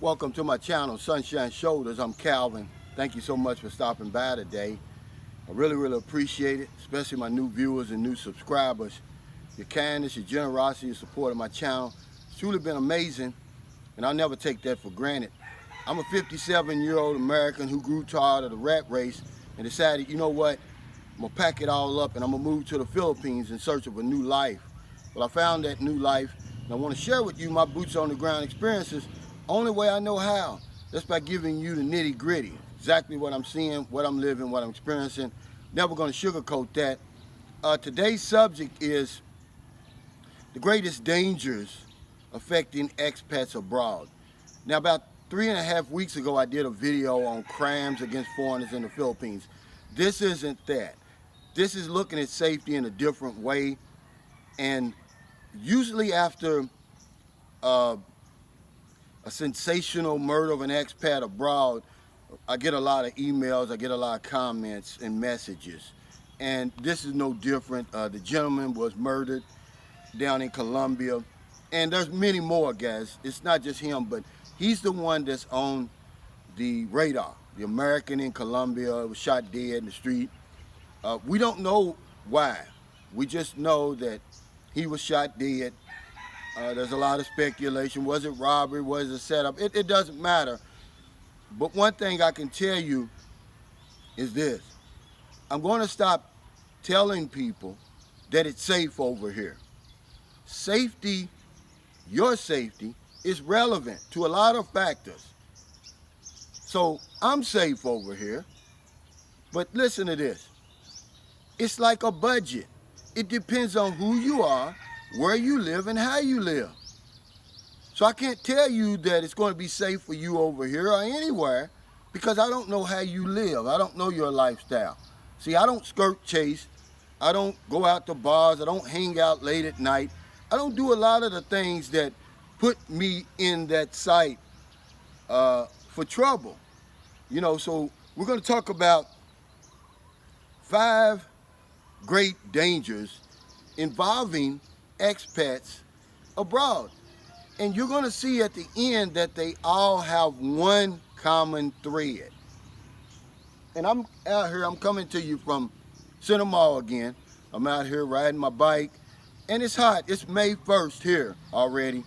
Welcome to my channel, Sunshine Shoulders. I'm Calvin. Thank you so much for stopping by today. I really appreciate it, especially my new viewers and new subscribers. Your kindness, your generosity, your support of my channel. It's truly been amazing, and I'll never take that for granted. I'm a 57-year-old American who grew tired of the rat race and decided, you know what, I'm gonna pack it all up and I'm gonna move to the Philippines in search of a new life. Well, I found that new life, and I want to share with you my boots on the ground experiences. Only way I know how. That's by giving you the nitty gritty. Exactly what I'm seeing, what I'm living, what I'm experiencing. Never going to sugarcoat that. Today's subject is the greatest dangers affecting expats abroad. Now, about 3.5 weeks ago, I did a video on crimes against foreigners in the Philippines. This isn't that. This is looking at safety in a different way. And usually after a sensational murder of an expat abroad, I get a lot of emails, I get a lot of comments and messages. And this is no different. The gentleman was murdered down in Colombia. And there's many more, guys. It's not just him, but he's the one that's on the radar. The American in Colombia was shot dead in the street. We don't know why. We just know that he was shot dead. There's a lot of speculation. Was it robbery? Was it setup? It doesn't matter. But one thing I can tell you is this. I'm going to stop telling people that it's safe over here. Safety, your safety, is relevant to a lot of factors. So I'm safe over here. But listen to this. It's like a budget. It depends on who you are, where you live, and how you live. So I can't tell you that it's going to be safe for you over here or anywhere because I don't know how you live. I don't know your lifestyle. See, I don't skirt chase. I don't go out to bars. I don't hang out late at night. I don't do a lot of the things that put me in that sight for trouble. You know, so we're going to talk about 5 great dangers involving expats abroad. And you're going to see at the end that they all have one common thread. And I'm out here, I'm coming to you from Center Mall again. I'm out here riding my bike, and it's hot. It's May 1st here already.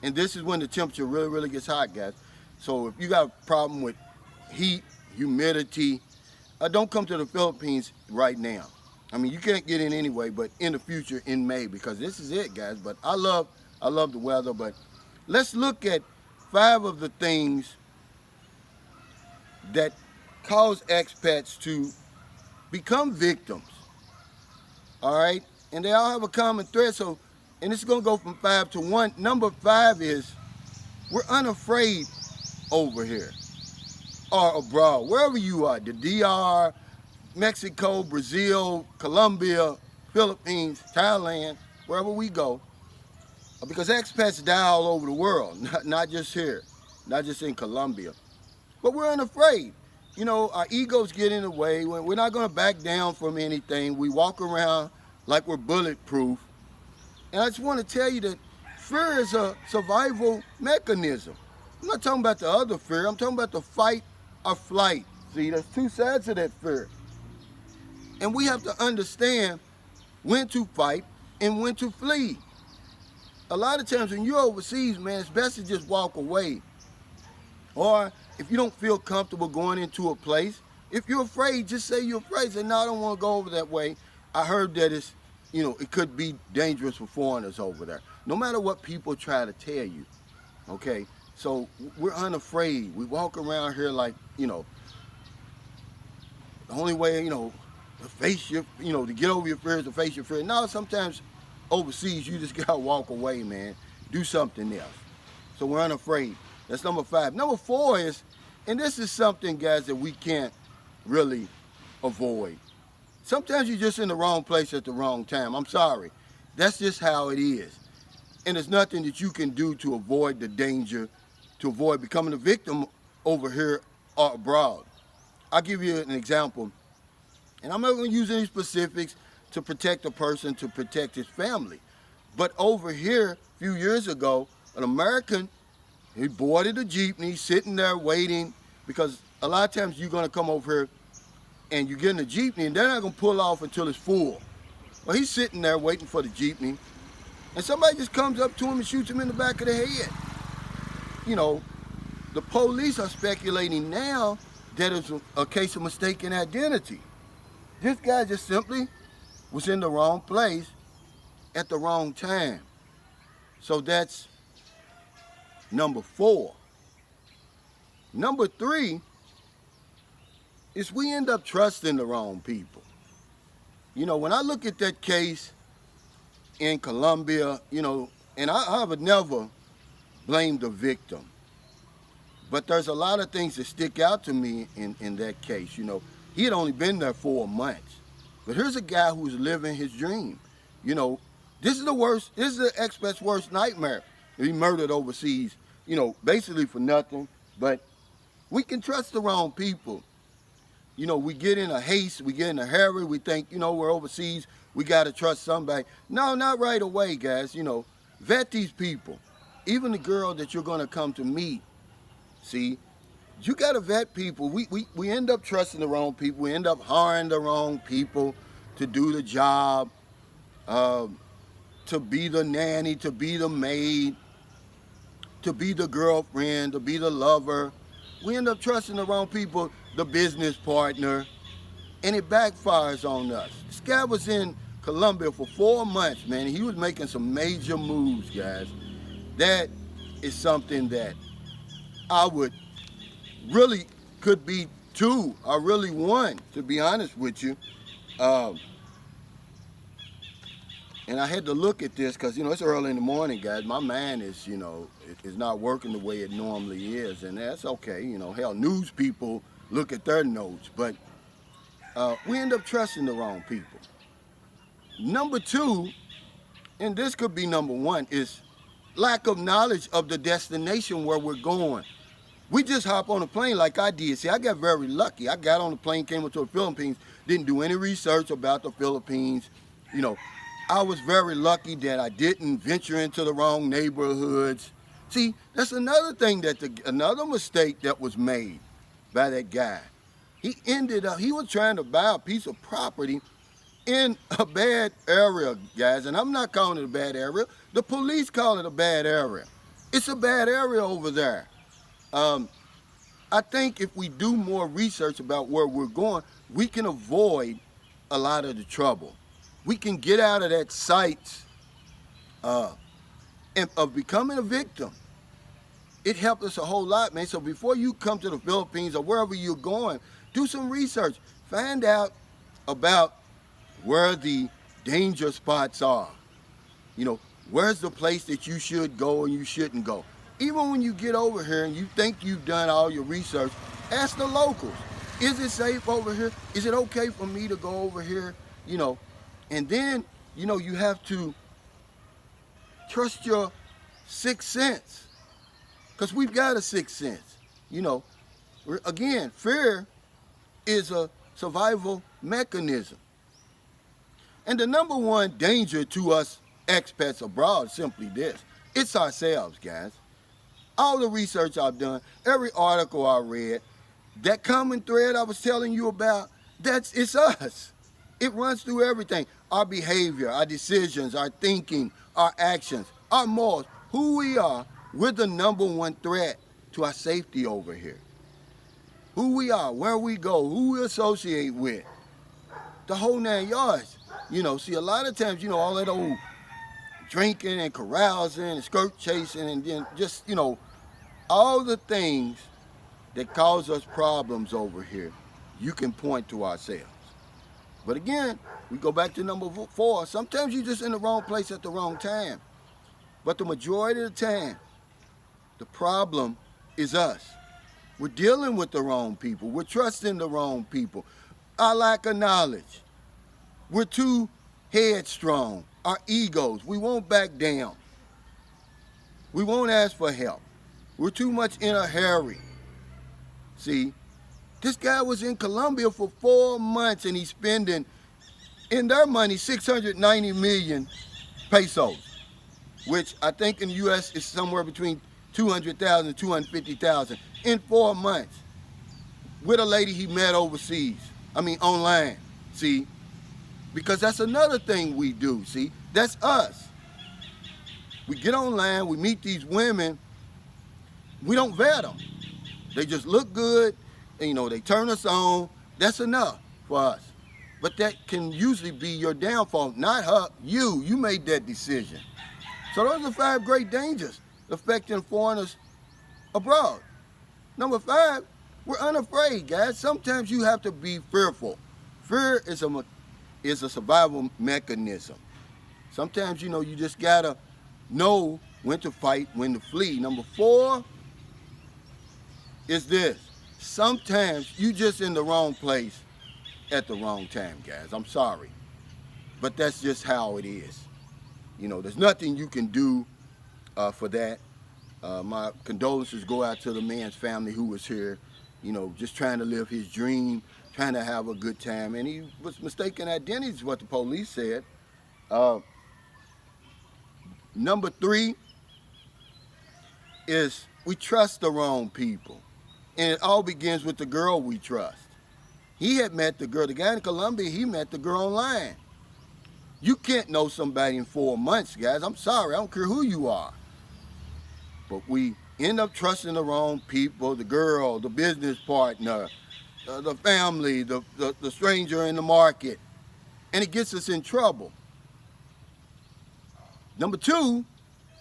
And this is when the temperature really gets hot, guys. So if you got a problem with heat, humidity, don't come to the Philippines right now. I mean, you can't get in anyway, but in the future in May, because this is it, guys. But I love the weather. But let's look at 5 of the things that cause expats to become victims. All right, and they all have a common thread. So, and it's gonna go from 5 to 1. Number 5 is we're unafraid over here or abroad, wherever you are, the DR, Mexico, Brazil, Colombia, Philippines, Thailand, wherever we go, because expats die all over the world, not just here, not just in Colombia. But we're unafraid. You know, our egos get in the way. We're not going to back down from anything. We walk around like we're bulletproof. And I just want to tell you that fear is a survival mechanism. I'm not talking about the other fear. I'm talking about the fight or flight. See, there's 2 sides to that fear. And we have to understand when to fight and when to flee. A lot of times when you're overseas, man, it's best to just walk away. Or if you don't feel comfortable going into a place, if you're afraid, just say you're afraid. Say, no, I don't want to go over that way. I heard that it's, you know, it could be dangerous for foreigners over there. No matter what people try to tell you, okay? So we're unafraid. We walk around here like, you know, the only way, you know, to face your, you know, to get over your fears, to face your fear. Now, sometimes overseas, you just gotta walk away, man. Do something else. So we're unafraid. That's number 5. Number 4 is, and this is something, guys, that we can't really avoid. Sometimes you're just in the wrong place at the wrong time. I'm sorry. That's just how it is. And there's nothing that you can do to avoid the danger, to avoid becoming a victim over here or abroad. I'll give you an example. And I'm not going to use any specifics to protect a person, to protect his family. But over here, a few years ago, an American He boarded a jeepney, sitting there waiting, because a lot of times you're gonna come over here and you get in a jeepney and they're not gonna pull off until it's full. Well, he's sitting there waiting for the jeepney, and somebody just comes up to him and shoots him in the back of the head. You know, the police are speculating now that it's a case of mistaken identity. This guy just simply was in the wrong place at the wrong time. So that's number 4. Number 3 is we end up trusting the wrong people. You know, when I look at that case in Colombia, you know, and I have never blamed the victim, but there's a lot of things that stick out to me in that case. You know, he had only been there 4 months, but here's a guy who's living his dream. You know, this is the expat's worst nightmare. He murdered overseas, you know, basically for nothing, but we can trust the wrong people. You know, we get in a haste, we get in a hurry, we think, you know, we're overseas, we got to trust somebody. No, not right away, guys. You know, vet these people. Even the girl that you're going to come to meet, see, you got to vet people. We end up trusting the wrong people. We end up hiring the wrong people to do the job, to be the nanny, to be the maid, to be the girlfriend, to be the lover. We end up trusting the wrong people, the business partner, and it backfires on us. This guy was in Colombia for 4 months, man. He was making some major moves, guys. That is something that I would really could be 2 or really 1, to be honest with you. And I had to look at this because, you know, it's early in the morning, guys. My mind is, you know, is not working the way it normally is, and that's okay. You know, hell, news people look at their notes, but we end up trusting the wrong people. Number 2, and this could be number 1, is lack of knowledge of the destination where we're going. We just hop on a plane like I did. See, I got very lucky. I got on the plane, came up to the Philippines, didn't do any research about the Philippines. You know, I was very lucky that I didn't venture into the wrong neighborhoods. See, that's another thing, another mistake that was made by that guy. He was trying to buy a piece of property in a bad area, guys, and I'm not calling it a bad area. The police call it a bad area. It's a bad area over there. I think if we do more research about where we're going, we can avoid a lot of the trouble. We can get out of that site of becoming a victim. It helped us a whole lot, man. So before you come to the Philippines or wherever you're going, do some research. Find out about where the danger spots are. You know, where's the place that you should go and you shouldn't go. Even when you get over here and you think you've done all your research, ask the locals. Is it safe over here? Is it okay for me to go over here? You know, and then, you know, you have to trust your sixth sense. Because we've got a sixth sense. You know, again, fear is a survival mechanism. And the number 1 danger to us expats abroad is simply this. It's ourselves, guys. All the research I've done, every article I read, that common thread I was telling you about, it's us. It runs through everything. Our behavior, our decisions, our thinking, our actions, our morals, who we are. We're the number 1 threat to our safety over here. Who we are, where we go, who we associate with. The whole 9 yards. You know, see, a lot of times, you know, all that old drinking and carousing and skirt chasing and then just, you know, all the things that cause us problems over here, you can point to ourselves. But again, we go back to number 4. Sometimes you're just in the wrong place at the wrong time. But the majority of the time, the problem is us. We're dealing with the wrong people. We're trusting the wrong people. Our lack of knowledge. We're too headstrong. Our egos. We won't back down. We won't ask for help. We're too much in a hurry. See, this guy was in Colombia for 4 months and he's spending, in their money, 690 million pesos, which I think in the U.S. is somewhere between $200,000, $250,000 in 4 months with a lady he met overseas. I mean, online. See, because that's another thing we do. See, that's us. We get online, we meet these women, we don't vet them. They just look good, and, they turn us on. That's enough for us. But that can usually be your downfall, not her, you. You made that decision. So those are 5 great dangers affecting foreigners abroad. Number 5, we're unafraid, guys. Sometimes you have to be fearful. Fear is a survival mechanism. Sometimes, you just gotta know when to fight, when to flee. Number 4 is this. Sometimes you just in the wrong place at the wrong time, guys. I'm sorry. But that's just how it is. There's nothing you can do for that. My condolences go out to the man's family who was here, just trying to live his dream, trying to have a good time. And he was mistaken identity is what the police said. Number 3 is we trust the wrong people. And it all begins with the girl we trust. He had met the girl. The guy in Colombia, he met the girl online. You can't know somebody in 4 months, guys. I'm sorry. I don't care who you are. But we end up trusting the wrong people, the girl, the business partner, the family, the stranger in the market. And it gets us in trouble. Number 2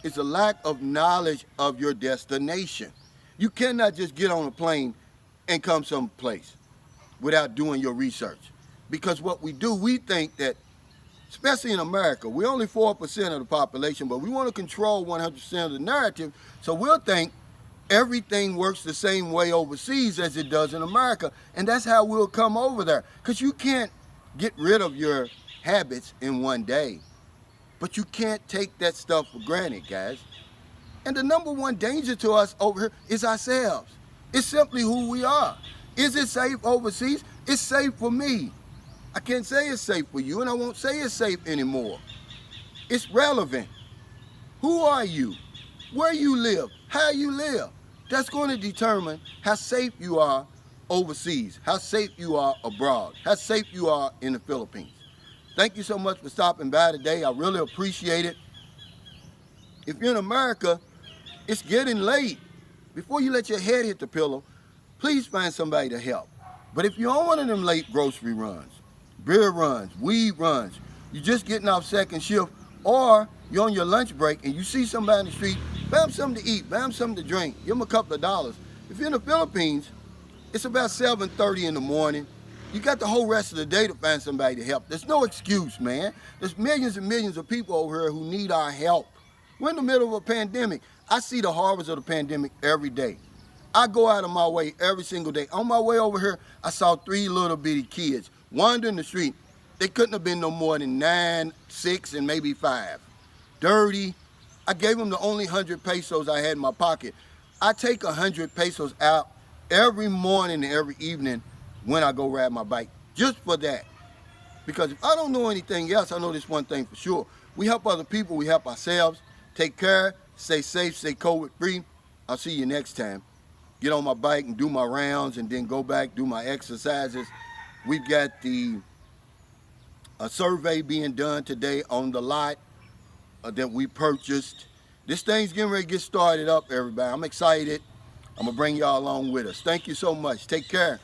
is a lack of knowledge of your destination. You cannot just get on a plane and come someplace without doing your research. Because what we do, we think that, especially in America, we're only 4% of the population, but we want to control 100% of the narrative, so we'll think everything works the same way overseas as it does in America, and that's how we'll come over there. Because you can't get rid of your habits in one day, but you can't take that stuff for granted, guys. And the number 1 danger to us over here is ourselves. It's simply who we are. Is it safe overseas? It's safe for me. I can't say it's safe for you, and I won't say it's safe anymore. It's relevant. Who are you? Where you live? How you live? That's going to determine how safe you are overseas, how safe you are abroad, how safe you are in the Philippines. Thank you so much for stopping by today. I really appreciate it. If you're in America, it's getting late. Before you let your head hit the pillow, please find somebody to help. But if you're on one of them late grocery runs, beer runs, weed runs, you're just getting off second shift, or you're on your lunch break and you see somebody in the street, buy them something to eat, buy them something to drink, give them a couple of dollars. If you're in the Philippines, it's about 7:30 in the morning. You got the whole rest of the day to find somebody to help. There's no excuse, man. There's millions and millions of people over here who need our help. We're in the middle of a pandemic. I see the horrors of the pandemic every day. I go out of my way every single day. On my way over here, I saw 3 little bitty kids wandering the street. They couldn't have been no more than 9, 6, and maybe 5. Dirty. I gave them the only 100 pesos I had in my pocket. I take 100 pesos out every morning and every evening when I go ride my bike, just for that. Because if I don't know anything else, I know this one thing for sure. We help other people, we help ourselves. Take care, stay safe, stay COVID-free. I'll see you next time. Get on my bike and do my rounds and then go back, do my exercises. We've got a survey being done today on the lot that we purchased. This thing's getting ready to get started up, everybody. I'm excited. I'm going to bring y'all along with us. Thank you so much. Take care.